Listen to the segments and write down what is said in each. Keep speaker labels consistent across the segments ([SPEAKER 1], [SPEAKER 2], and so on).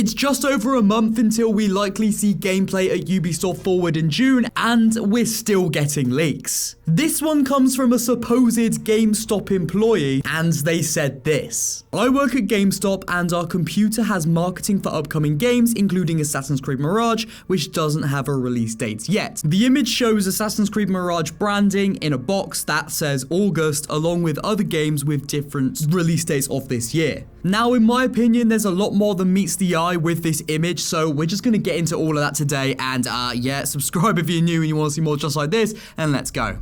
[SPEAKER 1] It's just over a month until we likely see gameplay at Ubisoft Forward in June, and we're still getting leaks. This one comes from a supposed GameStop employee, and they said this: "I work at GameStop and our computer has marketing for upcoming games, including Assassin's Creed Mirage, which doesn't have a release date yet. The image shows Assassin's Creed Mirage branding in a box that says August, along with other games with different release dates of this year." Now, in my opinion, there's a lot more than meets the eye with this image, so we're just going to get into all of that today, and yeah, subscribe if you're new and you want to see more just like this, and let's go.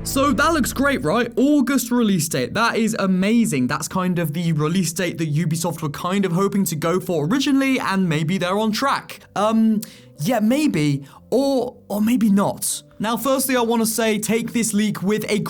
[SPEAKER 1] So that looks great, right? August release date. That is amazing. That's kind of the release date that Ubisoft were kind of hoping to go for originally, and maybe they're on track. Yeah, maybe, or maybe not. Now, firstly, I want to say take this leak with a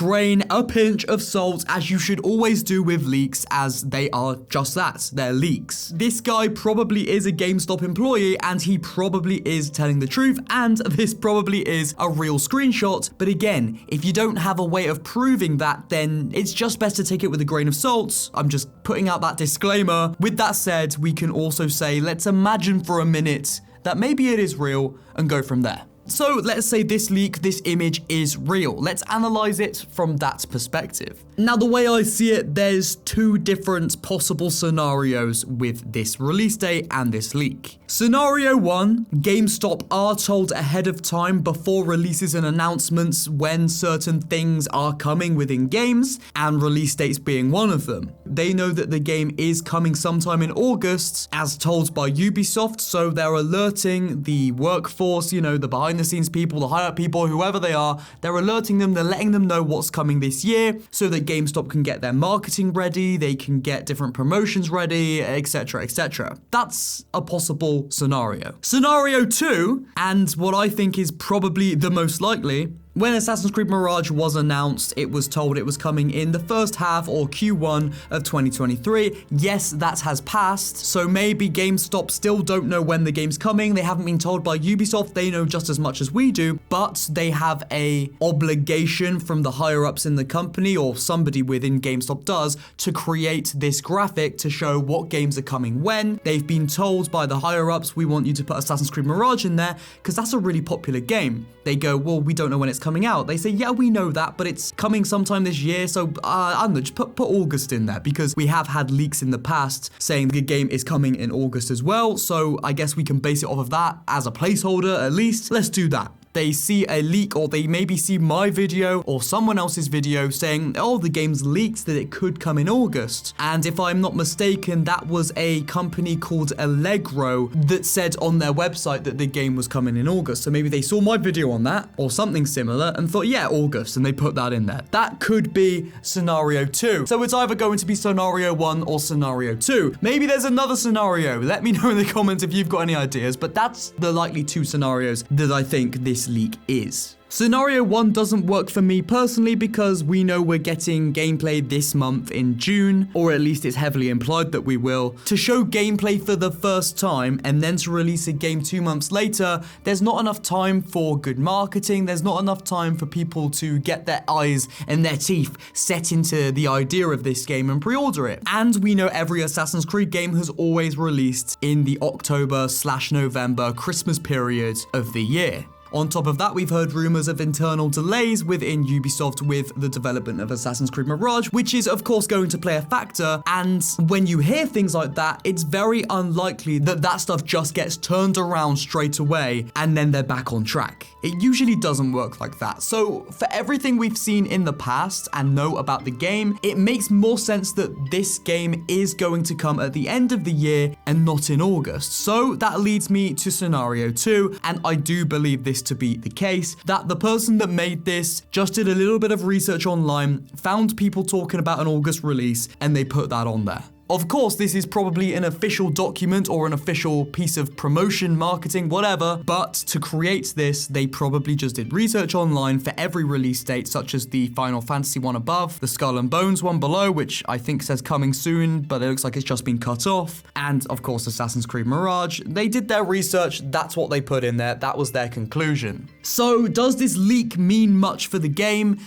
[SPEAKER 1] pinch of salt, as you should always do with leaks, as they are just that, they're leaks. This guy probably is a GameStop employee, and he probably is telling the truth, and this probably is a real screenshot. But again, if you don't have a way of proving that, then it's just best to take it with a grain of salt. I'm just putting out that disclaimer. With that said, we can also say, let's imagine for a minute that maybe it is real and go from there. So let's say this leak, this image is real. Let's analyze it from that perspective. Now, the way I see it, there's two different possible scenarios with this release date and this leak. Scenario 1, GameStop are told ahead of time before releases and announcements when certain things are coming within games, and release dates being one of them. They know that the game is coming sometime in August, as told by Ubisoft, so they're alerting the workforce, you know, the behind the scenes people, the higher up people, whoever they are, they're alerting them, they're letting them know what's coming this year, so that GameStop can get their marketing ready, they can get different promotions ready, etc, etc. That's a possible scenario. Scenario 2, and what I think is probably the most likely, when Assassin's Creed Mirage was announced, it was told it was coming in the first half or Q1 of 2023. Yes, that has passed, so maybe GameStop still don't know when the game's coming. They haven't been told by Ubisoft. They know just as much as we do, but they have a obligation from the higher ups in the company, or somebody within GameStop does, to create this graphic to show what games are coming when. They've been told by the higher ups, we want you to put Assassin's Creed Mirage in there because that's a really popular game. They go, well, we don't know when it's coming out. They say, yeah, we know that, but it's coming sometime this year, so I don't know, just put August in there, because we have had leaks in the past saying the game is coming in August as well, so I guess we can base it off of that as a placeholder at least. Let's do that. They see a leak, or they maybe see my video or someone else's video saying, oh, the game's leaked, that it could come in August. And if I'm not mistaken, that was a company called Allegro that said on their website that the game was coming in August. So maybe they saw my video on that or something similar and thought, yeah, August, and they put that in there. That could be scenario 2. So it's either going to be scenario 1 or scenario 2. Maybe there's another scenario. Let me know in the comments if you've got any ideas, but that's the likely 2 scenarios that I think this leak is. Scenario 1 doesn't work for me personally because we know we're getting gameplay this month in June, or at least it's heavily implied that we will. To show gameplay for the first time and then to release a game 2 months later, there's not enough time for good marketing, there's not enough time for people to get their eyes and their teeth set into the idea of this game and pre-order it. And we know every Assassin's Creed game has always released in the October/November Christmas period of the year. On top of that, we've heard rumors of internal delays within Ubisoft with the development of Assassin's Creed Mirage, which is of course going to play a factor, and when you hear things like that, it's very unlikely that that stuff just gets turned around straight away and then they're back on track. It usually doesn't work like that. So for everything we've seen in the past and know about the game, it makes more sense that this game is going to come at the end of the year and not in August. So that leads me to scenario 2, and I do believe this to be the case, that the person that made this just did a little bit of research online, found people talking about an August release, and they put that on there. Of course, this is probably an official document or an official piece of promotion, marketing, whatever, but to create this, they probably just did research online for every release date, such as the Final Fantasy one above, the Skull and Bones one below, which I think says coming soon, but it looks like it's just been cut off, and of course Assassin's Creed Mirage. They did their research, that's what they put in there, that was their conclusion. So does this leak mean much for the game?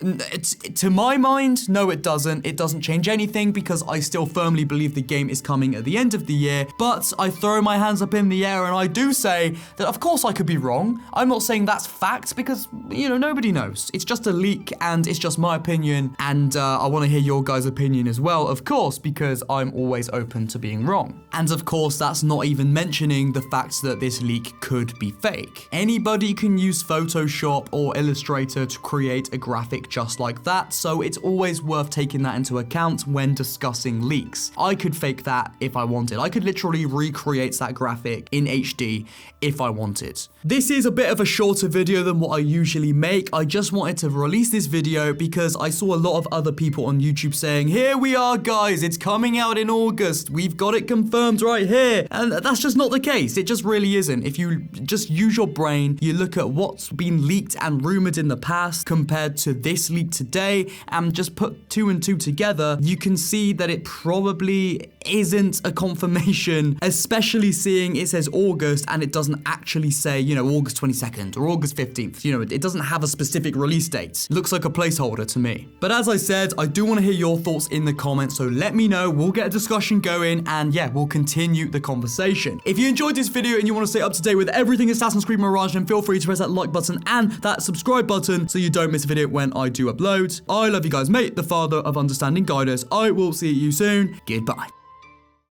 [SPEAKER 1] To my mind, no it doesn't. It doesn't change anything because I still firmly believe believe the game is coming at the end of the year, but I throw my hands up in the air and I do say that of course I could be wrong. I'm not saying that's fact because, you know, nobody knows. It's just a leak and it's just my opinion, and I want to hear your guys' opinion as well, of course, because I'm always open to being wrong. And of course, that's not even mentioning the fact that this leak could be fake. Anybody can use Photoshop or Illustrator to create a graphic just like that, so it's always worth taking that into account when discussing leaks. I could fake that if I wanted. I could literally recreate that graphic in HD if I wanted. This is a bit of a shorter video than what I usually make. I just wanted to release this video because I saw a lot of other people on YouTube saying, here we are guys, it's coming out in August, we've got it confirmed right here. And that's just not the case. It just really isn't. If you just use your brain, you look at what's been leaked and rumored in the past compared to this leak today, and just put 2 and 2 together, you can see that it probably isn't a confirmation, especially seeing it says August and it doesn't actually say, you know, August 22nd or August 15th. You know, it doesn't have a specific release date. It looks like a placeholder to me. But as I said, I do want to hear your thoughts in the comments, so let me know. We'll get a discussion going and yeah, we'll continue the conversation. If you enjoyed this video and you want to stay up to date with everything Assassin's Creed Mirage, then feel free to press that like button and that subscribe button so you don't miss a video when I do upload. I love you guys, mate, the father of understanding guiders. I will see you soon. Goodbye.